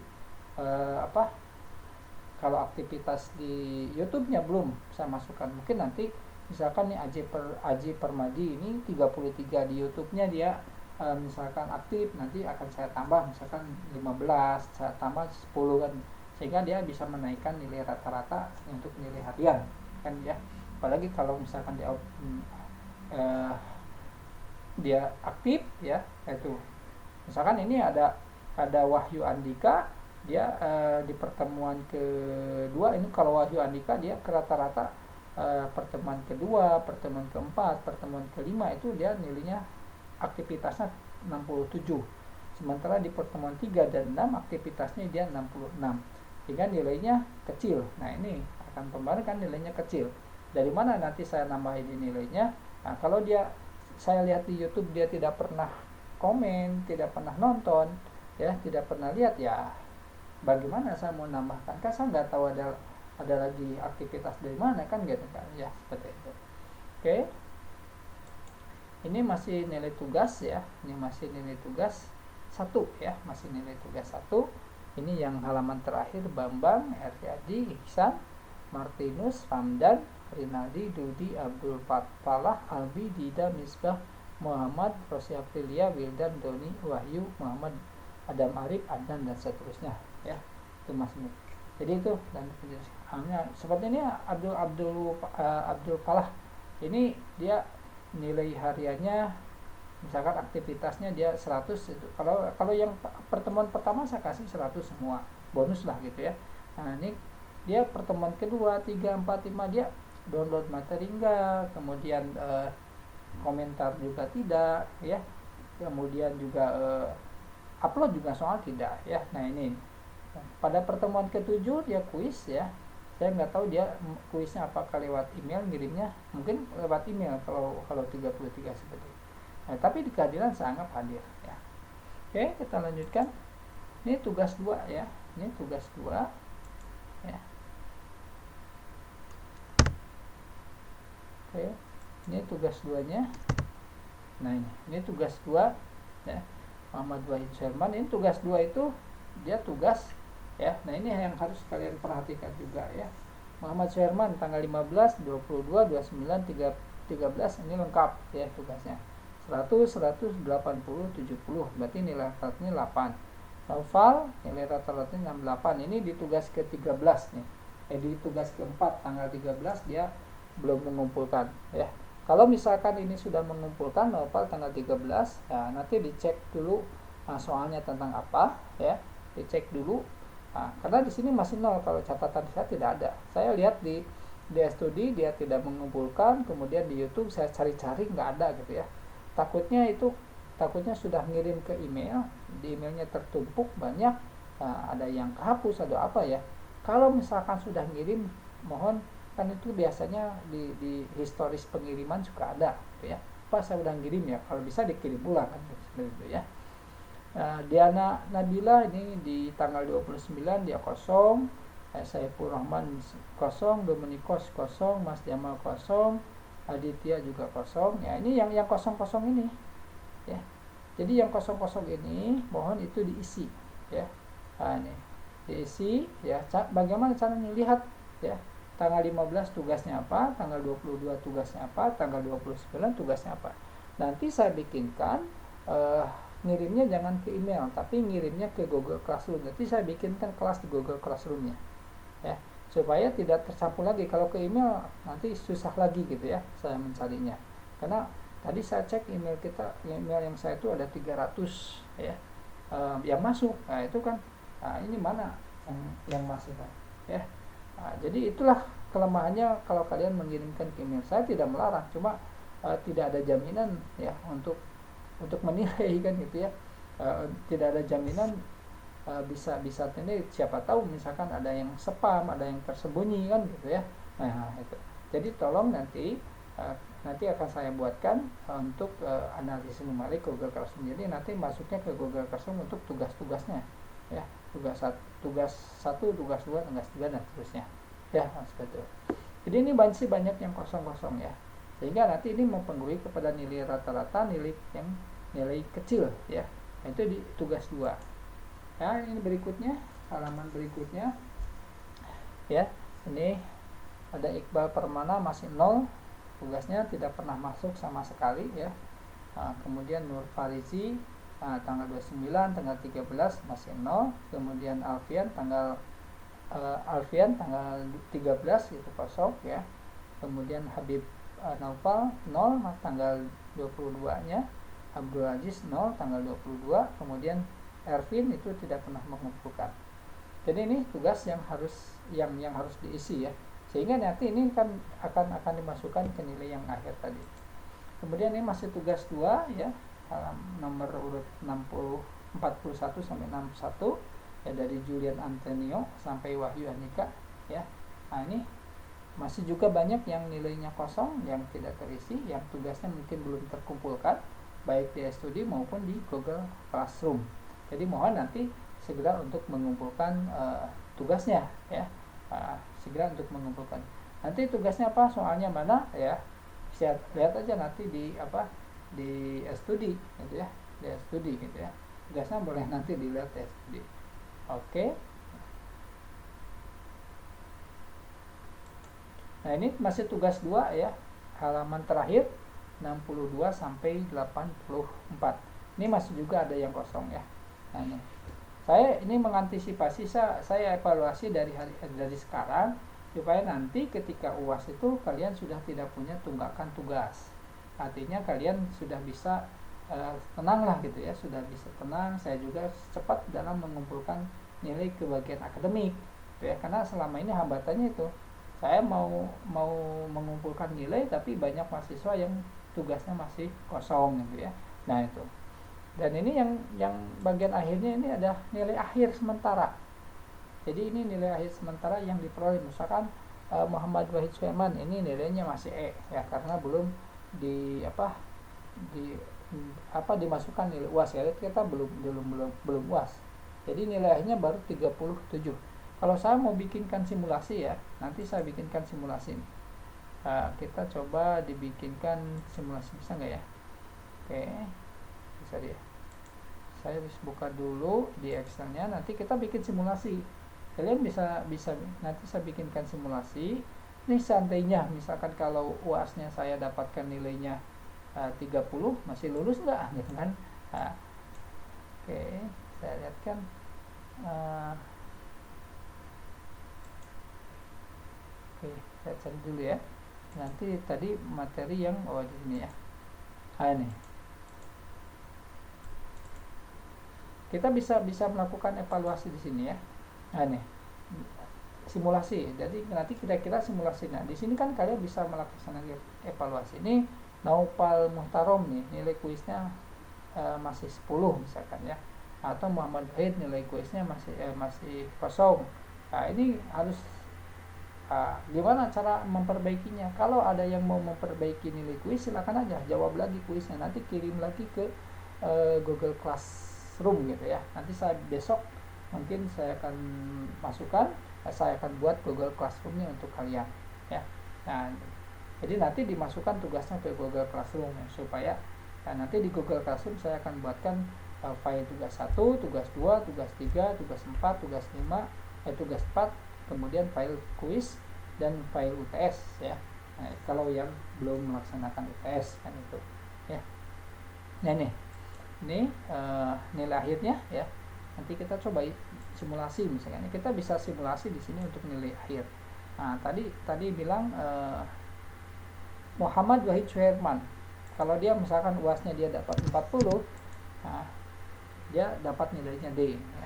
kalau aktivitas di YouTube-nya belum saya masukkan. Mungkin nanti misalkan nih Aji Permadi ini 33 di YouTube-nya dia misalkan aktif, nanti akan saya tambah misalkan 15, saya tambah 10 kan, sehingga dia bisa menaikkan nilai rata-rata untuk nilai harian kan ya. Apalagi kalau misalkan dia aktif ya, itu misalkan ini ada Wahyu Andika, dia di pertemuan kedua ini, kalau Wahyu Andika dia rata-rata pertemuan kedua, pertemuan keempat, pertemuan kelima itu dia nilainya aktivitasnya 67. Sementara di pertemuan 3 dan 6 aktivitasnya dia 66. Sehingga nilainya kecil. Nah, ini akan kembali kan nilainya kecil. Dari mana nanti saya nambahin nilainya? Nah, kalau saya lihat di YouTube dia tidak pernah komen, tidak pernah nonton, ya, tidak pernah lihat, ya bagaimana saya mau nambahkan? Kan saya nggak tahu ada lagi aktivitas dari mana kan gitu kan, ya seperti itu. Oke. Ini masih nilai tugas ya, ini masih nilai tugas 1 ya, masih nilai tugas 1. Ini yang halaman terakhir, Bambang, Eryadi, Ihsan, Martinus, Ramdan, Rinaldi, Dudi, Abdul Falah, Albi, Dida, Misbah, Muhammad, Rosi Aprilia, Wildan, Doni, Wahyu, Muhammad, Adam Arif, Adnan dan seterusnya ya. Itu masih. Jadi itu dan seperti ini Abdul Falah. Ini dia nilai hariannya misalkan aktivitasnya dia 100 itu. Kalau yang pertemuan pertama saya kasih 100 semua, bonus lah gitu ya. Nah, ini dia pertemuan kedua, 3, 4, 5 dia download materi enggak, kemudian komentar juga tidak ya. Kemudian juga upload juga soal tidak ya. Nah, ini pada pertemuan ke-7 dia kuis ya. Saya nggak tahu dia kuisnya apakah lewat email ngirimnya, mungkin lewat email kalau 33 seperti itu. Nah, tapi di kehadiran saya anggap hadir ya. Oke, kita lanjutkan. Ini tugas 2 ya. Ini tugas 2 ya. Oke, ini tugas 2-nya. Nah, ini tugas 2 ya. Muhammad Wahid Sherman. Ini tugas 2 itu dia tugas ya. Nah, ini yang harus kalian perhatikan juga ya. Muhammad Sherman tanggal 15, 22, 29, 13 ini lengkap ya tugasnya. 100, 180, 70 berarti nilai rata-ratanya 8. Naufal nilai rata-ratanya 68. Ini di tugas ke-13 nih. Di tugas ke-4 tanggal 13 dia belum mengumpulkan ya. Kalau misalkan ini sudah mengumpulkan Naufal tanggal 13, ya nanti dicek dulu soalnya tentang apa ya. Dicek dulu. Nah, karena di sini masih 0, kalau catatan saya tidak ada. Saya lihat di studi dia tidak mengumpulkan, kemudian di YouTube saya cari-cari nggak ada gitu ya. Takutnya sudah ngirim ke email, di emailnya tertumpuk banyak, ada yang kehapus atau apa ya. Kalau misalkan sudah ngirim, mohon, kan itu biasanya di historis pengiriman suka ada gitu ya. Pas saya udah ngirim ya, kalau bisa dikirim ulang kan seperti itu ya. Diana Nabila ini di tanggal 29 dia kosong, Saiful Rahman kosong, Dominikos kosong, Mas Jamal kosong, Aditya juga kosong. Ya, ini yang kosong-kosong ini ya. Jadi yang kosong-kosong ini mohon itu diisi ya. Nah, ini diisi ya. Bagaimana caranya? Lihat ya. Tanggal 15 tugasnya apa, tanggal 22 tugasnya apa, tanggal 29 tugasnya apa. Nanti saya bikinkan ngirimnya jangan ke email, tapi ngirimnya ke Google Classroom. Nanti saya bikinkan kelas di Google Classroom-nya ya, supaya tidak tercampur lagi. Kalau ke email nanti susah lagi gitu ya saya mencarinya, karena tadi saya cek email yang saya itu ada 300 ya yang masuk. Nah itu kan, ini mana yang masuk kan ya. Jadi itulah kelemahannya kalau kalian mengirimkan ke email. Saya tidak melarang, cuma tidak ada jaminan ya untuk menilai kan gitu ya. Tidak ada jaminan bisa ini, siapa tahu misalkan ada yang spam, ada yang tersembunyi kan gitu ya. Nah itu, jadi tolong nanti akan saya buatkan untuk analisis numerik Google Classroom. Jadi nanti masuknya ke Google Classroom untuk tugas-tugasnya ya, tugas 1, tugas 2, tugas 3 dan seterusnya ya, seperti itu. Jadi ini banyak yang kosong-kosong ya, sehingga nanti ini mempengaruhi kepada nilai rata-rata, nilai kecil ya. Itu di tugas 2 ya. Ini berikutnya, halaman berikutnya ya. Ini ada Iqbal Permana masih 0, tugasnya tidak pernah masuk sama sekali ya. Kemudian Nur Farizi tanggal 29, tanggal 13 masih 0. Kemudian Alfian tanggal 13 itu kosong ya. Kemudian Habib Naufal 0 tanggal 22 nya. Abdul Aziz 0 tanggal 22. Kemudian Ervin itu tidak pernah mengumpulkan. Jadi ini tugas yang harus diisi ya, sehingga nanti ini kan akan dimasukkan ke nilai yang akhir tadi. Kemudian ini masih tugas 2 ya, nomor urut 41 sampai 61 ya, dari Julian Antonio sampai Wahyu Andika ya. Nah ini masih juga banyak yang nilainya kosong, yang tidak terisi, yang tugasnya mungkin belum terkumpulkan baik di studi maupun di Google Classroom. Jadi mohon nanti segera untuk mengumpulkan tugasnya ya, segera untuk mengumpulkan. Nanti tugasnya apa, soalnya mana ya, bisa lihat aja nanti di studi gitu ya, di studi gitu ya. Tugasnya boleh nanti dilihat di studi. Oke. Nah ini masih tugas 2 ya, halaman terakhir 62 sampai 84. Ini masih juga ada yang kosong ya. Nah ini saya mengantisipasi, saya evaluasi dari sekarang, supaya nanti ketika UAS itu kalian sudah tidak punya tunggakan tugas. Artinya kalian sudah bisa tenang lah gitu ya, sudah bisa tenang. Saya juga cepat dalam mengumpulkan nilai ke bagian akademik gitu ya, karena selama ini hambatannya itu saya mau mengumpulkan nilai tapi banyak mahasiswa yang tugasnya masih kosong gitu ya. Nah itu, dan ini yang bagian akhirnya ini ada nilai akhir sementara. Jadi ini nilai akhir sementara yang diperoleh, misalkan Muhammad Wahid Sulaiman ini nilainya masih E ya, karena belum dimasukkan nilai UAS ya, kita belum UAS. Jadi nilai akhirnya baru 37. Kalau saya mau bikinkan simulasi ya, nanti saya bikinkan simulasi. Kita coba dibikinkan simulasi, bisa nggak ya? Oke, bisa dia. Saya buka dulu di Excelnya, nanti kita bikin simulasi. Kalian bisa nanti saya bikinkan simulasi. Ini seandainya misalkan kalau UAS-nya saya dapatkan nilainya 30, masih lulus nggak gitu kan? Oke, saya lihatkan. Oke, saya cari dulu ya. Nanti tadi materi yang di sini ya. Ini. Kita bisa melakukan evaluasi di sini ya. Ini. Simulasi. Jadi nanti kira-kira simulasinya. Di sini kan kalian bisa melaksanakan evaluasi. Ini Naufal Muhtarom nih, nilai kuisnya masih 10 misalkan ya. Atau Muhammad Wahid nilai kuisnya masih kosong. Nah, ini harus gimana cara memperbaikinya. Kalau ada yang mau memperbaiki nilai kuis, silakan aja jawab lagi kuisnya, nanti kirim lagi ke Google Classroom gitu ya. Nanti saya besok mungkin saya akan masukkan, saya akan buat Google Classroom-nya untuk kalian ya. Nah, jadi nanti dimasukkan tugasnya ke Google Classroom ya, supaya nanti di Google Classroom saya akan buatkan file tugas 1, tugas 2, tugas 3, tugas 4, tugas 5, tugas 4, kemudian file kuis dan file UTS ya. Nah, kalau yang belum melaksanakan UTS kan itu ya. Nah ini nilai akhirnya ya. Nanti kita coba simulasi misalnya. Kita bisa simulasi di sini untuk nilai akhir. Nah, tadi bilang Muhammad Wahid Suherman. Kalau dia misalkan UAS-nya dia dapat 40, nah, dia dapat nilainya D ya.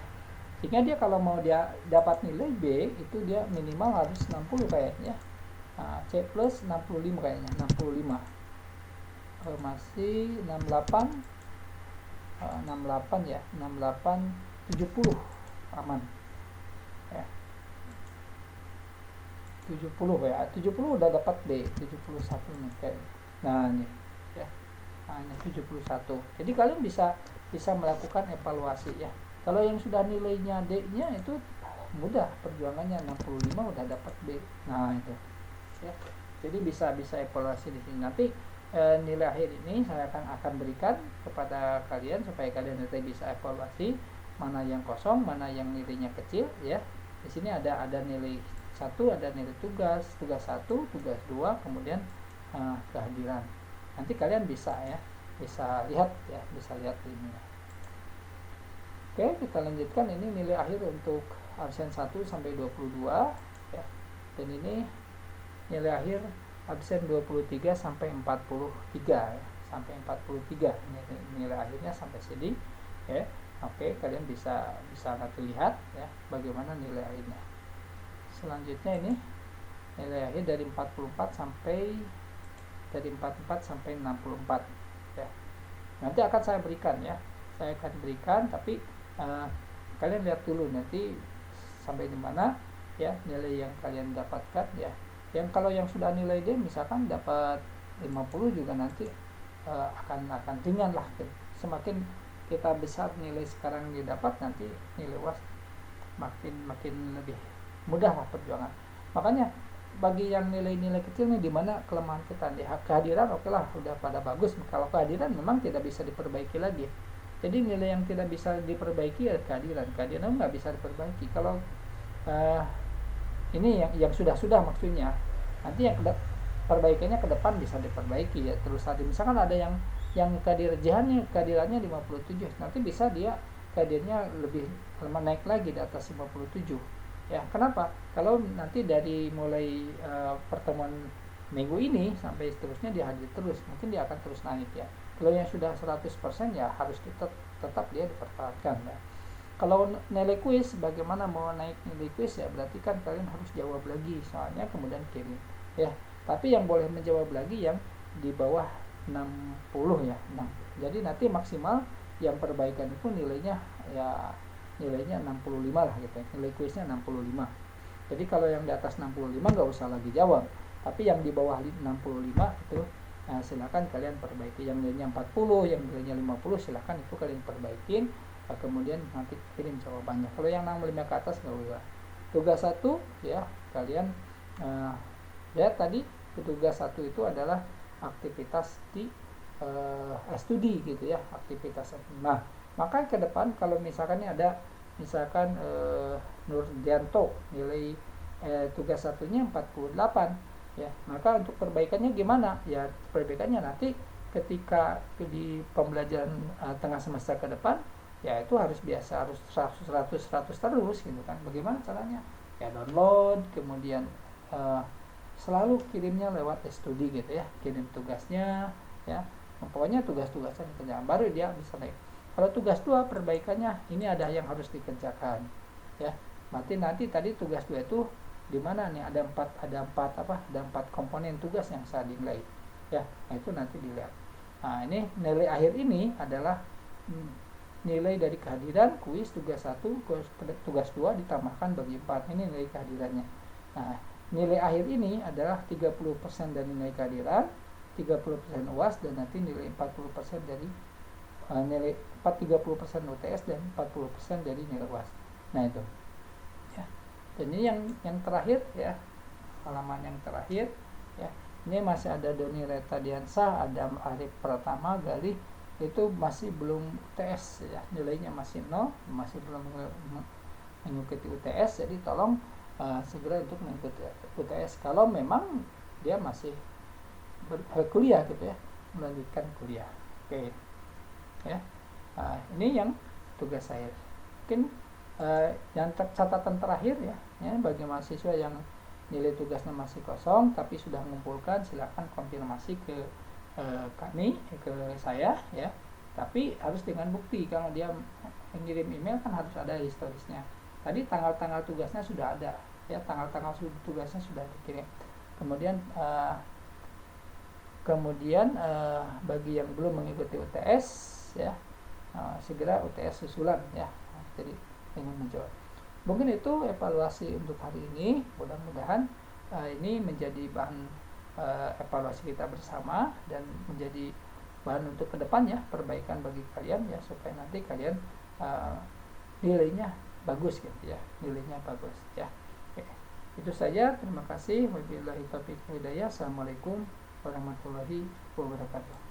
Sehingga dia kalau mau dia dapat nilai B itu dia minimal harus 60 kayaknya. C plus 65 kayaknya, 65. Masih 68 ya, 68 70 aman. Ya. 70 ya. 70 udah dapat B, 71 nih kayak. Nah, ini ya. Nah, ini 71. Jadi kalian bisa melakukan evaluasi ya. Kalau yang sudah nilainya D-nya itu mudah, perjuangannya 65 udah dapat B. Nah, itu. Ya. Jadi bisa evaluasi di sini. Nanti nilai akhir ini saya akan berikan kepada kalian supaya kalian nanti bisa evaluasi mana yang kosong, mana yang nilainya kecil ya. Di sini ada nilai 1, ada nilai tugas 1, tugas 2, kemudian kehadiran. Nanti kalian bisa lihat ya, bisa lihat ini. Oke, kita lanjutkan. Ini nilai akhir untuk absen 1 sampai 22 ya. Dan ini nilai akhir absen 23 sampai 43 ya. Sampai 43 nilai akhirnya sampai sini ya. Oke, kalian bisa nanti lihat ya bagaimana nilai akhirnya. Selanjutnya ini nilai akhir dari 44 sampai 64 ya. Nanti akan saya berikan ya. Saya akan berikan, tapi kalian lihat dulu nanti sampai di mana ya nilai yang kalian dapatkan ya. Yang kalau yang sudah nilai D misalkan dapat 50 juga nanti akan ringan lah. Semakin kita besar nilai sekarang didapat, nanti nilai UAS makin lebih mudah lah perjuangan. Makanya bagi yang nilai-nilai kecil nih, dimana kelemahan kita di kehadiran, oke lah udah pada bagus. Kalau kehadiran memang tidak bisa diperbaiki lagi. Jadi nilai yang tidak bisa diperbaiki ya kehadiran nggak bisa diperbaiki. Kalau ini yang sudah maksudnya, nanti yang perbaikannya ke depan bisa diperbaiki ya. Terus tadi misalkan ada yang kehadirannya 57, nanti bisa dia kehadirannya lebih naik lagi di atas 57 ya. Kenapa? Kalau nanti dari mulai pertemuan minggu ini sampai seterusnya dia hadir terus, mungkin dia akan terus naik ya. Kalau yang sudah 100% ya harus tetap dia dipertahankan ya. Kalau nilai kuis, bagaimana mau naik nilai kuis ya, berarti kan kalian harus jawab lagi soalnya, kemudian kirim ya. Tapi yang boleh menjawab lagi yang di bawah 60 ya. Nah, jadi nanti maksimal yang perbaikan itu nilainya 65 lah gitu ya. Nilai kuisnya 65. Jadi kalau yang di atas 65 nggak usah lagi jawab. Tapi yang di bawah 65 itu Nah, silakan kalian perbaiki. Yang nilainya 40, yang nilainya 50, silakan itu kalian perbaikin. Kemudian nanti kirim jawabannya. Kalau yang 65 ke atas nggak usah. Tugas 1 ya, kalian lihat tadi tugas 1 itu adalah aktivitas di studi gitu ya, aktivitas. Nah, maka ke depan kalau misalkan ini ada misalkan Nurdianto nilai tugas satunya 48 ya, maka untuk perbaikannya gimana ya? Perbaikannya nanti ketika di pembelajaran tengah semester ke depan ya itu harus biasa, harus 100 terus gitu kan. Bagaimana caranya? Ya download, kemudian selalu kirimnya lewat studi gitu ya, kirim tugasnya ya, pokoknya tugas-tugasnya dikerjakan baru dia bisa naik. Kalau tugas 2 perbaikannya ini ada yang harus dikerjakan ya, berarti nanti tadi tugas 2 itu di mana nih, ada empat komponen tugas yang saya dinilai ya. Nah, itu nanti dilihat. Nah, ini nilai akhir ini adalah nilai dari kehadiran, kuis, tugas 1, tugas 2 ditambahkan bagi 4. Ini nilai kehadirannya. Nah, nilai akhir ini adalah 30% dari nilai kehadiran, 30% UAS, dan nanti nilai 40% dari nilai 30% UTS dan 40% dari nilai UAS. Nah, itu. Dan ini yang terakhir ya, halaman yang terakhir ya. Ini masih ada Doni Retadiansa, ada Arif Pratama Galih, itu masih belum UTS ya, nilainya masih 0, masih belum mengikuti UTS. Jadi tolong segera untuk mengikuti UTS kalau memang dia masih kuliah gitu ya, melanjutkan kuliah. Oke ya. Ini yang tugas saya. Mungkin yang catatan terakhir ya, bagi mahasiswa yang nilai tugasnya masih kosong tapi sudah mengumpulkan, silakan konfirmasi ke kami, ke saya ya. Tapi harus dengan bukti. Kalau dia mengirim email kan harus ada historisnya. Tadi tanggal-tanggal tugasnya sudah ada ya, tanggal-tanggal tugasnya sudah dikirim. Kemudian bagi yang belum mengikuti UTS ya, segera UTS susulan ya. Jadi ingin menjawab. Mungkin itu evaluasi untuk hari ini. Mudah-mudahan ini menjadi bahan evaluasi kita bersama dan menjadi bahan untuk kedepannya, perbaikan bagi kalian ya, supaya nanti kalian nilainya bagus gitu ya, nilainya bagus ya. Oke. Itu saja, terima kasih. Wabillahi taufiq wal hidayah. Assalamualaikum warahmatullahi wabarakatuh.